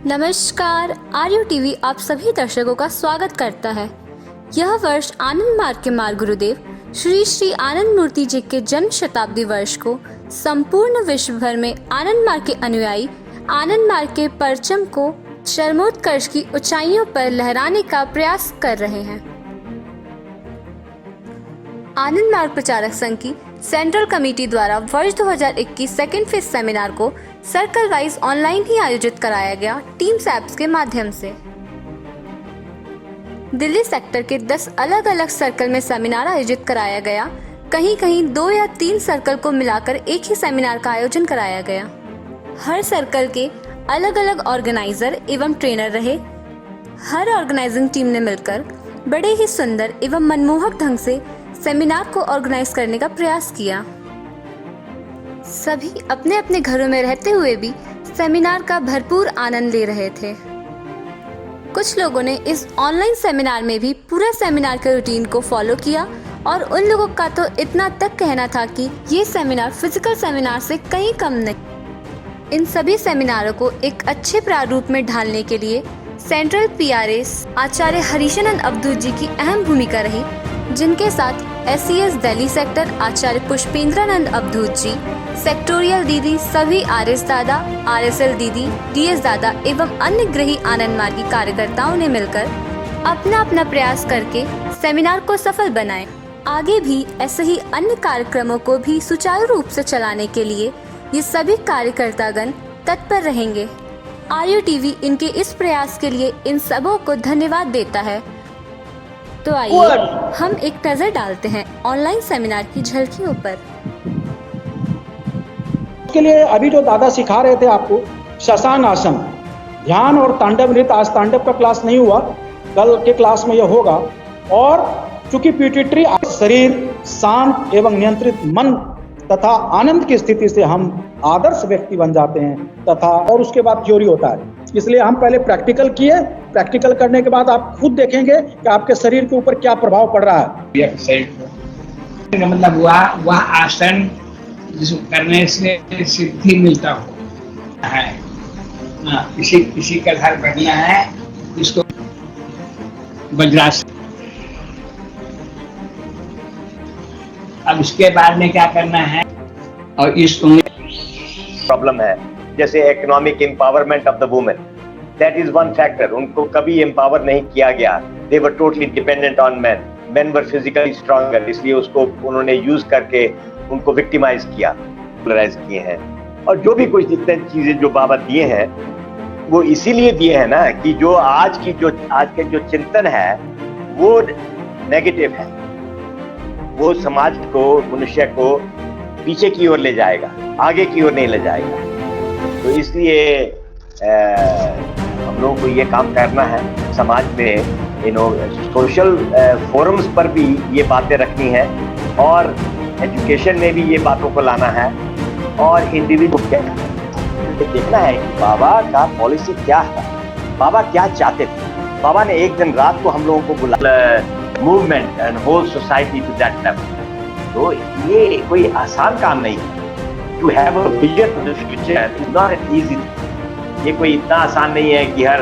नमस्कार, आर्यू टीवी आप सभी दर्शकों का स्वागत करता है। यह वर्ष आनंद मार्ग के मार्ग गुरुदेव श्री श्री आनंद मूर्ति जी के जन्म शताब्दी वर्ष को संपूर्ण विश्व भर में आनंद मार्ग के अनुयायी आनंद मार्ग के परचम को चरमोत्कर्ष की ऊंचाइयों पर लहराने का प्रयास कर रहे हैं। आनंद मार्ग प्रचारक संघ की सेंट्रल कमेटी द्वारा वर्ष 2021 सेकेंड फेज सेमिनार को सर्कल वाइज ऑनलाइन ही आयोजित कराया गया टीम्स ऐप्स के माध्यम से। दिल्ली सेक्टर के 10 अलग अलग सर्कल में सेमिनार आयोजित कराया गया। कहीं कहीं 2 या 3 सर्कल को मिलाकर एक ही सेमिनार का आयोजन कराया गया। हर सर्कल के अलग अलग ऑर्गेनाइजर एवं ट्रेनर रहे। हर ऑर्गेनाइजिंग टीम ने मिलकर बड़े ही सुंदर एवं मनमोहक ढंग से सेमिनार को ऑर्गेनाइज करने का प्रयास किया। सभी अपने अपने घरों में रहते हुए भी सेमिनार का भरपूर आनंद ले रहे थे। कुछ लोगों ने इस ऑनलाइन सेमिनार में भी पूरा सेमिनार के रूटीन को फॉलो किया और उन लोगों का तो इतना तक कहना था कि ये सेमिनार फिजिकल सेमिनार से कहीं कम नहीं। इन सभी सेमिनारों को एक अच्छे प्रारूप में ढालने के लिए सेंट्रल पीआरएस आचार्य हरीशानंद अवधूत जी की अहम भूमिका रही, जिनके साथ SCS दिल्ली सेक्टर आचार्य पुष्पेंद्रानंद अवधूत जी, सेक्टोरियल दीदी, सभी RS दादा, RSL दीदी, DS दादा एवं अन्य गृही आनंद मार्गी कार्यकर्ताओं ने मिलकर अपना अपना प्रयास करके सेमिनार को सफल बनाए। आगे भी ऐसे ही अन्य कार्यक्रमों को भी सुचारू रूप से चलाने के लिए ये सभी कार्यकर्तागण तत्पर रहेंगे। आर्यू टीवी इनके इस प्रयास के लिए इन सबों को धन्यवाद देता है। तो आइए हम एक नजर डालते हैं ऑनलाइन सेमिनार की झलकियों पर। उसके लिए अभी जो दादा सिखा रहे थे आपको शशान आसन, ध्यान और तांडव नृत्य, आज तांडव का क्लास नहीं हुआ, कल के क्लास में यह होगा। और चूंकि पिट्यूटरी शरीर शांत एवं नियंत्रित मन तथा आनंद की स्थिति से हम आदर्श व्यक्ति बन जाते हैं तथा और उसके बाद थ्योरी होता है। इसलिए हम पहले प्रैक्टिकल किए, प्रैक्टिकल करने के बाद आप खुद देखेंगे कि आपके शरीर के ऊपर क्या प्रभाव पड़ रहा है। मतलब वह आसन जिसको करने से सिद्धि मिलता है। किसी का घर बढ़िया है, इसको वज्रासन। अब इसके बाद में क्या करना है, और इस प्रॉब्लम है जैसे economic empowerment of the women, that is one factor. उनको कभी एम्पावर नहीं किया गया, they were totally dependent on men, men were physically stronger, इसलिए उसको उन्होंने यूज करके उनको विक्टिमाइज किया, पोलराइज किए हैं। और जो भी कुछ जितने चीजें जो बाबा दिए हैं वो इसीलिए दिए हैं ना कि जो आज के जो चिंतन है वो नेगेटिव है, वो समाज को, मनुष्य को पीछे की ओर ले जाएगा, आगे की ओर नहीं ले जाएगा। तो इसलिए हम लोगों को ये काम करना है, समाज में सोशल फोरम्स पर भी ये बातें रखनी है और एजुकेशन में भी ये बातों को लाना है और इंडिविजुअल को देखना है कि बाबा का पॉलिसी क्या है, बाबा क्या चाहते थे। बाबा ने एक दिन रात को हम लोगों को बुलाया, movement and whole society to that level. तो ये कोई आसान काम नहीं है। To have a vision for the future is not an easy. ये कोई इतना आसान नहीं है कि हर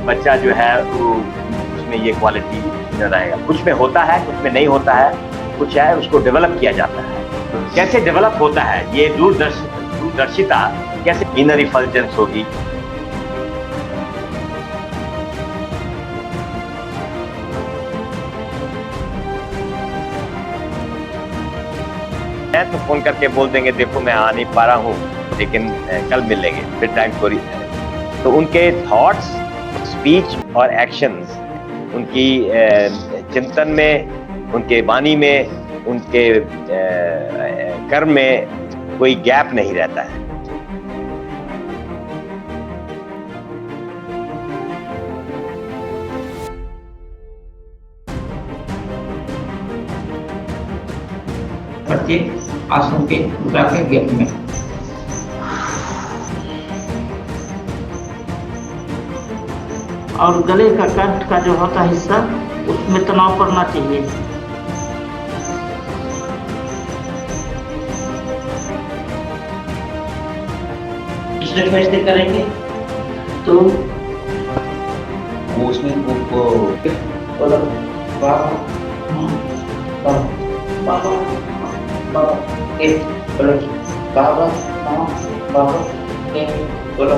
बच्चा जो है वो उसमें ये क्वालिटी रहेगा। कुछ में होता है, कुछ में नहीं होता है, कुछ है उसको डेवलप किया जाता है। कैसे डेवलप होता है, ये दूरदर्शिता कैसे, इनर इफल्जेंस होगी। तो फोन करके बोल देंगे देखो मैं आ नहीं पा रहा हूँ, लेकिन कल मिलेंगे, फिर टाइम थोड़ी। तो उनके थॉट्स, स्पीच और एक्शंस, उनकी चिंतन में, उनके वाणी में, उनके कर्म में कोई गैप नहीं रहता है। प्रत्येक आसन के मुद्रा के गैप में और गले का कंठ का जो होता हिस्सा उसमें तनाव पड़ना चाहिए। दूसरे फरिश्ते करेंगे तो वो उसमें वो बोलो बाबा बाबा बाबा एक बोलो बाबा बाबा एक बोलो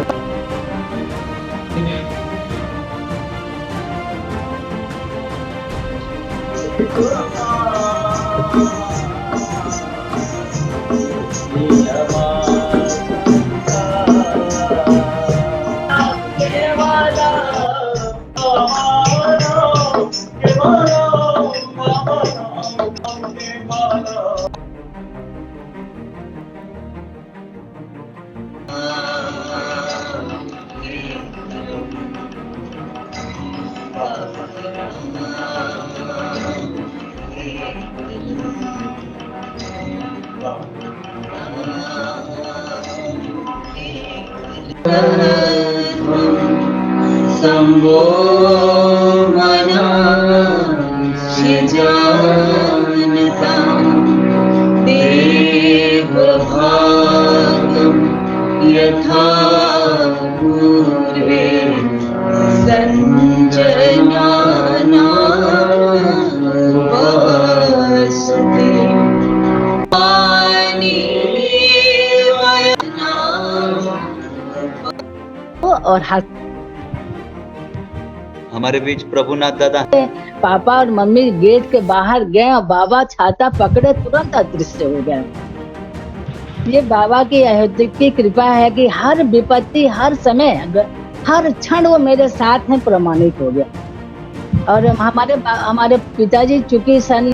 शंभो मनांसि जानतां देवभागं यथा पूर्वे सञ्जनाना और हमारे बीच प्रभुनाथ दादा पापा और मम्मी गेट के बाहर गए और बाबा छाता पकड़े तुरंत अदृश्य हो गए। ये बाबा की अद्वितीय कृपा है कि हर विपत्ति, हर समय, हर क्षण वो मेरे साथ में प्रमाणित हो गया। और हमारे पिताजी चूंकि सन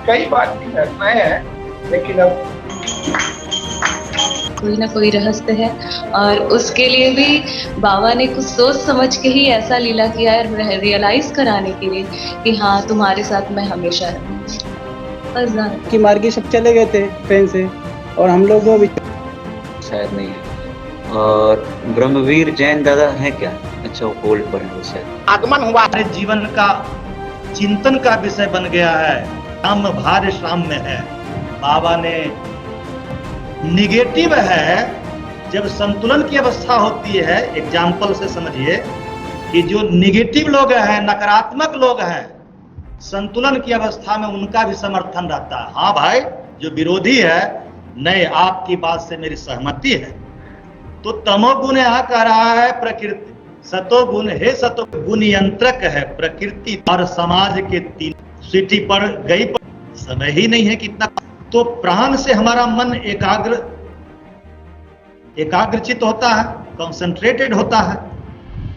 कई बार घटनाएं हैं, लेकिन अब कोई ना कोई रहस्य है और उसके लिए भी बाबा ने कुछ सोच समझ के ही ऐसा लीला किया है, रियलाइज कराने के लिए कि हाँ तुम्हारे साथ मैं हमेशा रहूंगी। बस की मार्गी सब चले गए थे ट्रेन से और हम लोग वो शायद नहीं है। और ब्रह्मवीर जैन दादा हैं क्या? अच्छा वो होल्ड पर है वो शायद। आगमन हुआ हमारे जीवन का चिंतन का विषय बन गया है। श्राम भार्य श्राम में है। बाबा ने निगेटिव है, जब संतुलन की अवस्था होती है, एग्जाम्पल से समझिए कि जो निगेटिव लोग हैं, नकारात्मक लोग हैं, संतुलन की अवस्था में उनका भी समर्थन रहता है। हाँ भाई, जो विरोधी है, नहीं आपकी बात से मेरी सहमति है। तो तमोगुण यहाँ कह रहा है प्रकृति, सतोगुण है, सतोगुण यंत्रक है प्रकृति और समाज के तीन सिटी पर गई पर समय ही नहीं है कितना। तो प्राण से हमारा मन एकाग्रचित होता है, कंसंट्रेटेड होता है।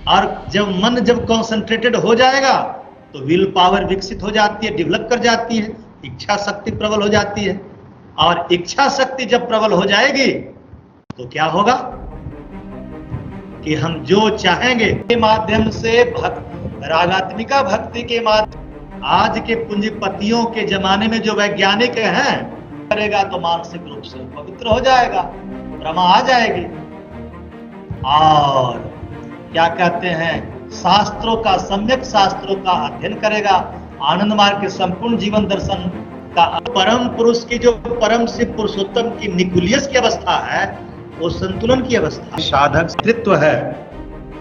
और जब कंसंट्रेटेड हो जाएगा तो विल पावर विकसित हो जाती है, डेवलप कर जाती है, इच्छा शक्ति प्रबल हो जाती है। और इच्छा शक्ति जब प्रबल हो जाएगी तो क्या होगा कि हम जो चाहेंगे के माध्यम से रागात्मिका भक्ति के माध्यम आज के पूंजीपतियों के जमाने में जो वैज्ञानिक हैं करेगा तो मानसिक रूप से पवित्र हो जाएगा, रमा आ जाएगी। और क्या कहते हैं, शास्त्रों का सम्यक शास्त्रों का अध्ययन करेगा, आनंद मार्ग के संपूर्ण जीवन दर्शन का परम पुरुष की जो परम शिव पुरुषोत्तम की निकुलियस की अवस्था है, वो संतुलन की अवस्था। साधक नेतृत्व है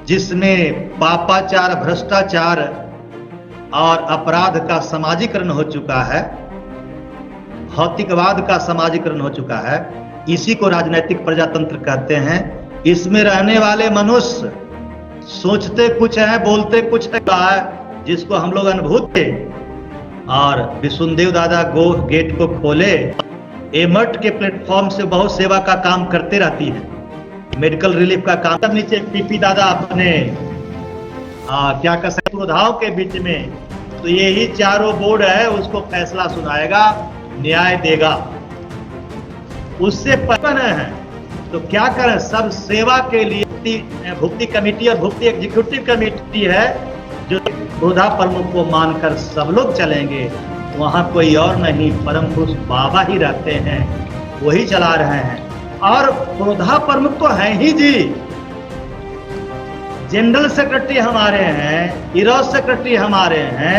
जिसमें पापाचार, भ्रष्टाचार और अपराध का समाजीकरण हो चुका है, भौतिकवाद का समाजीकरण हो चुका है। इसी को राजनीतिक प्रजातंत्र कहते हैं। इसमें रहने वाले मनुष्य सोचते कुछ है, बोलते कुछ है, जिसको हम लोग अनुभूत थे। और विष्णुदेव दादा गेट को खोले, एमर्ट के प्लेटफॉर्म से बहुत सेवा का काम करते रहती है, मेडिकल रिलीफ का काम। नीचे पीपी दादा अपने क्या कह सकते क्रोधाओं के बीच में, तो यही चारों बोर्ड है, उसको फैसला सुनाएगा, न्याय देगा। उससे पता है तो क्या करें, सब सेवा के लिए भुक्ति कमेटी और भुक्ति एग्जीक्यूटिव कमेटी है जो क्रोधा प्रमुख को मानकर सब लोग चलेंगे। वहां कोई और नहीं, परम पुरुष बाबा ही रहते हैं, वही चला रहे हैं। और क्रोधा प्रमुख तो है ही जी, जनरल सेक्रेटरी हमारे हैं, इरोस सेक्रेटरी हमारे हैं,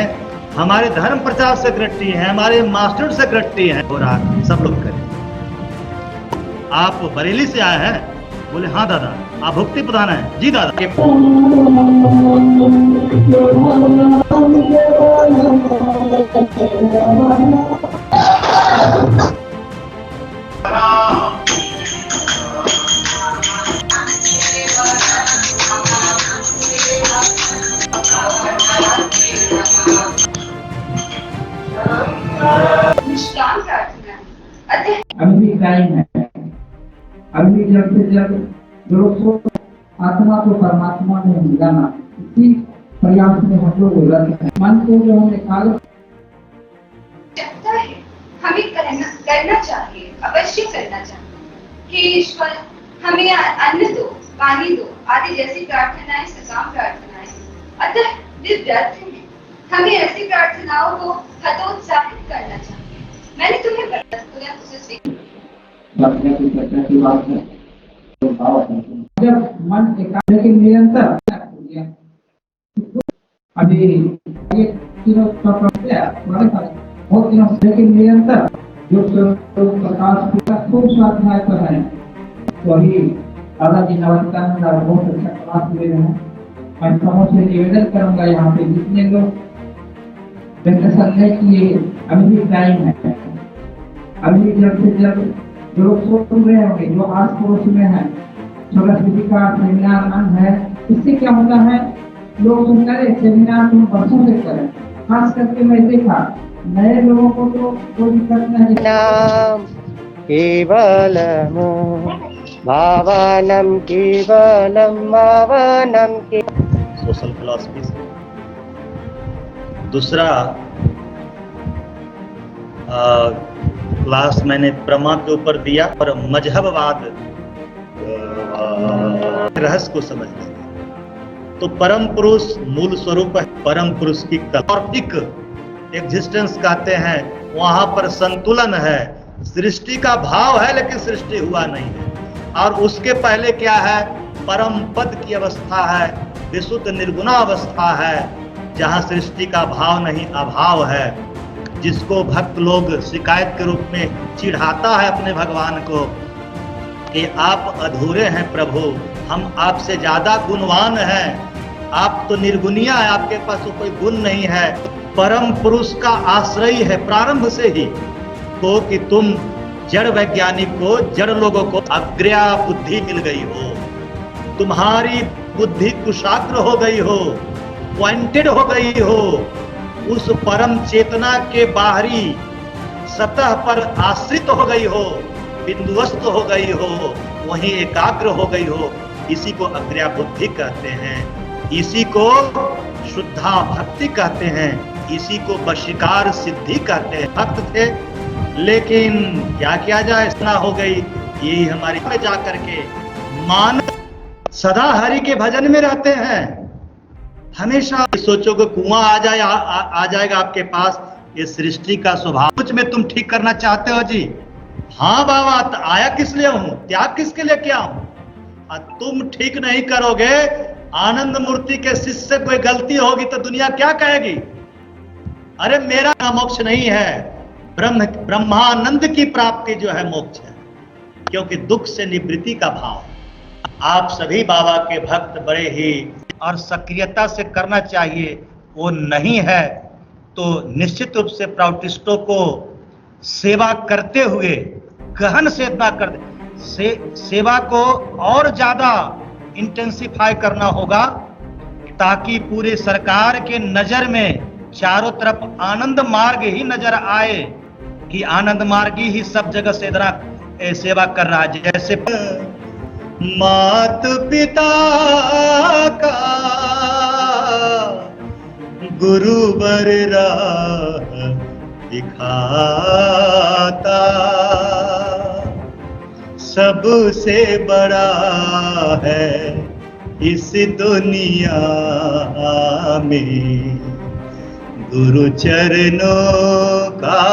हमारे धर्म प्रचार सेक्रेटरी हैं, हमारे मास्टर सेक्रेटरी हैं, और सब लोग करें। आप बरेली से आए हैं? बोले हाँ दादा। आप भुक्ति प्रधान हैं? जी दादा। अभी भी टाइम है, अभी जब से जब लोग आत्मा को परमात्मा में मिलाना, इसी प्रयास में हम लोग रहते हैं। मन को जो हम निकाल है, हमें करना चाहिए, अवश्य करना चाहिए कि ईश्वर हमें अन्न दो, पानी दो आदि जैसी प्रार्थनाएं सकाम प्रार्थनाएं। अतः वे व्यर्थ हैं, हमें ऐसी प्रार्थनाओं को हतोत्साहित करना चाहिए। मैंने तुम्हें बताया उसे की बात है, जब मन एकाग्र के निरंतर अभी बहुत दिनों से निरंतर जो प्रकाश का खूब स्वाध्याय कर रहे हैं, वही दादाजी नवनितानंद बहुत अच्छा क्लास ले रहे हैं। मैं समूह से निवेदन करूंगा यहाँ पे जितने लोग किए, अभी भी टाइम है, अभी जब से जब जो लोग सुन रहे होंगे, जो आस पड़ोस में है, सरस्वती का सेमिनार अंग है, इससे क्या होता है, लोग सुनकर सेमिनार को वर्षों से करें। खास करके मैं देखा नए लोगों को तो कोई दिक्कत नहीं। नाम केवलम भावनम केवलम भावनम के सोशल फिलॉसफी। दूसरा क्लास मैंने प्रमा के ऊपर दिया और मजहबवाद रहस्य को समझने। तो परम पुरुष मूल स्वरूप है, परम पुरुष की कल्पिक एग्जिस्टेंस कहते हैं, वहां पर संतुलन है, सृष्टि का भाव है लेकिन सृष्टि हुआ नहीं है। और उसके पहले क्या है, परम पद की अवस्था है, विशुद्ध निर्गुणा अवस्था है, जहां सृष्टि का भाव नहीं अभाव है, जिसको भक्त लोग शिकायत के रूप में चिढ़ाता है अपने भगवान को कि आप अधूरे हैं प्रभु, हम आपसे ज्यादा गुणवान हैं, आप तो निर्गुणिया है, आपके पास तो कोई गुण नहीं है। परम पुरुष का आश्रय है प्रारंभ से ही तो कि तुम जड़ वैज्ञानिक को, जड़ लोगों को अग्र्या बुद्धि मिल गई हो, तुम्हारी बुद्धि कुशाग्र हो गई हो, पॉइंटेड हो गई हो, उस परम चेतना के बाहरी सतह पर आश्रित हो गई हो, बिंदुवस्त हो गई हो, वहीं एकाग्र हो गई हो। इसी को अग्र्या बुद्धि कहते हैं, इसी को शुद्धा भक्ति कहते हैं, इसी को वशीकार सिद्धि कहते हैं। भक्त थे लेकिन क्या किया जाए, इतना हो गई। यही हमारी में जाकर के मान सदा हरि के भजन में रहते हैं। हमेशा सोचो कि कुआं आ जाएगा आपके पास, ये सृष्टि का स्वभाव। कुछ में तुम ठीक करना चाहते हो जी? हाँ बाबा, तो आया किस लिए हूं, त्याग किसके लिए क्या हूं? तुम ठीक नहीं करोगे, आनंद मूर्ति के शिष्य से कोई गलती होगी तो दुनिया क्या कहेगी? अरे मेरा मोक्ष नहीं है, ब्रह्मानंद की प्राप्ति जो है मोक्ष है, क्योंकि दुख से निवृत्ति का भाव। आप सभी बाबा के भक्त बड़े ही और सक्रियता से करना चाहिए, वो नहीं है तो निश्चित रूप से प्राउटिस्टों को सेवा करते हुए गहन चेतना कर सेवा को और ज्यादा इंटेंसिफाई करना होगा, ताकि पूरे सरकार के नजर में चारों तरफ आनंद मार्ग ही नजर आए कि आनंद मार्ग ही सब जगह सेवा कर रहा है। जैसे मात पिता का गुरु बर राह दिखाता, सबसे बड़ा है इस दुनिया में गुरु चरणों का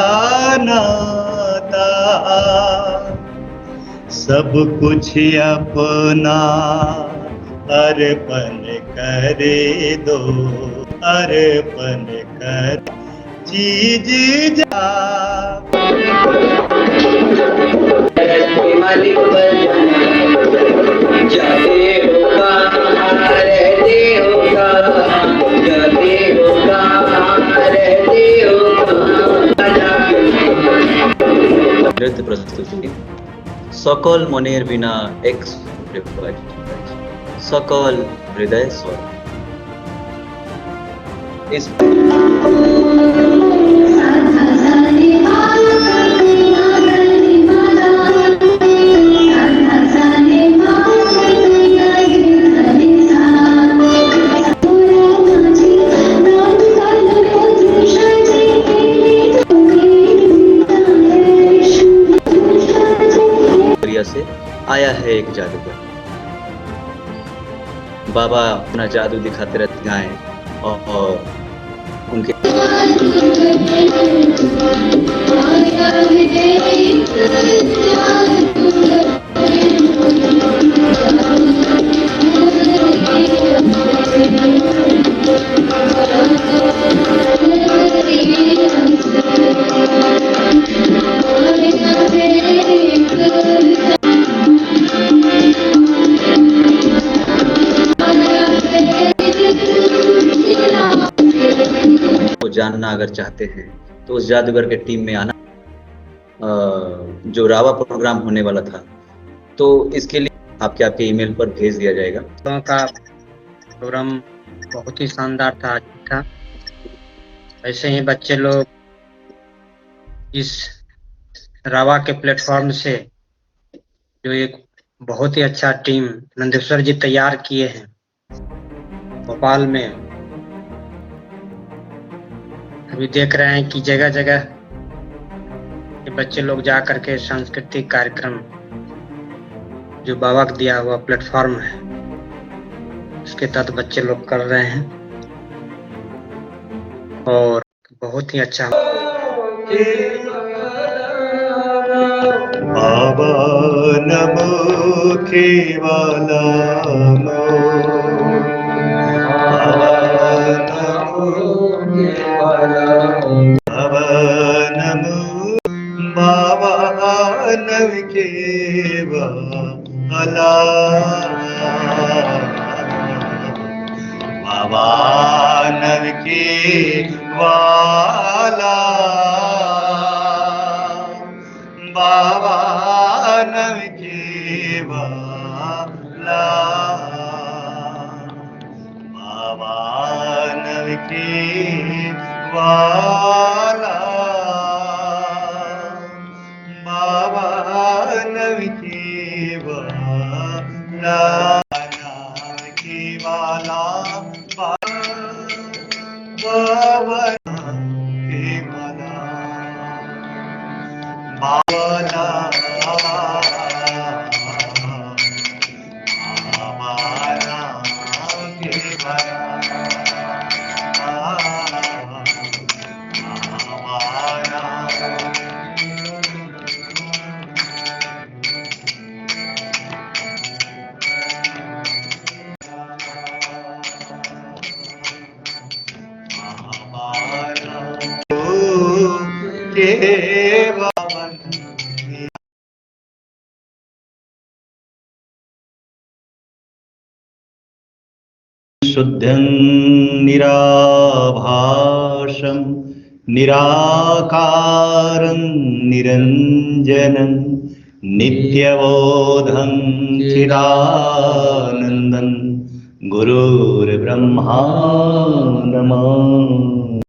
नाता। सब कुछ अपना अर्पण करे दो, अर्पण कर चीज जा। मालिक जाते होगा, रहते होगा, जाते होगा, रहते होगा। नृत्य प्रस्तुति सकल मनेर बिना एक्स सकल हृदय स्वर। इस से आया है एक जादूगर। बाबा अपना जादू दिखाते रहते गाएं और उनके जानना अगर चाहते हैं तो उस जादूगर के टीम में आना। जो रावा प्रोग्राम होने वाला था तो इसके लिए आपके ईमेल पर भेज दिया जाएगा। का प्रोग्राम बहुत ही शानदार था आज का। ऐसे ही बच्चे लोग इस रावा के प्लेटफॉर्म से जो एक बहुत ही अच्छा टीम नंदेश्वर जी तैयार किए हैं भोपाल में। अभी देख रहे हैं कि जगह जगह ये बच्चे लोग जा करके सांस्कृतिक कार्यक्रम जो बाबा का दिया हुआ प्लेटफॉर्म है उसके तहत बच्चे लोग कर रहे हैं और बहुत ही अच्छा। बाबा नमो केवला बाबा नव केवला, बाबा नव केवला, बाबा नव केवला, बाबा नव केवला, बाबा नव केवला, नव केवला, बाबा केवला, बाबा शुद्धं निराभासं निराकारं निरञ्जनं नित्यबोधं चिदानन्दं गुरुर्ब्रह्मा नमः।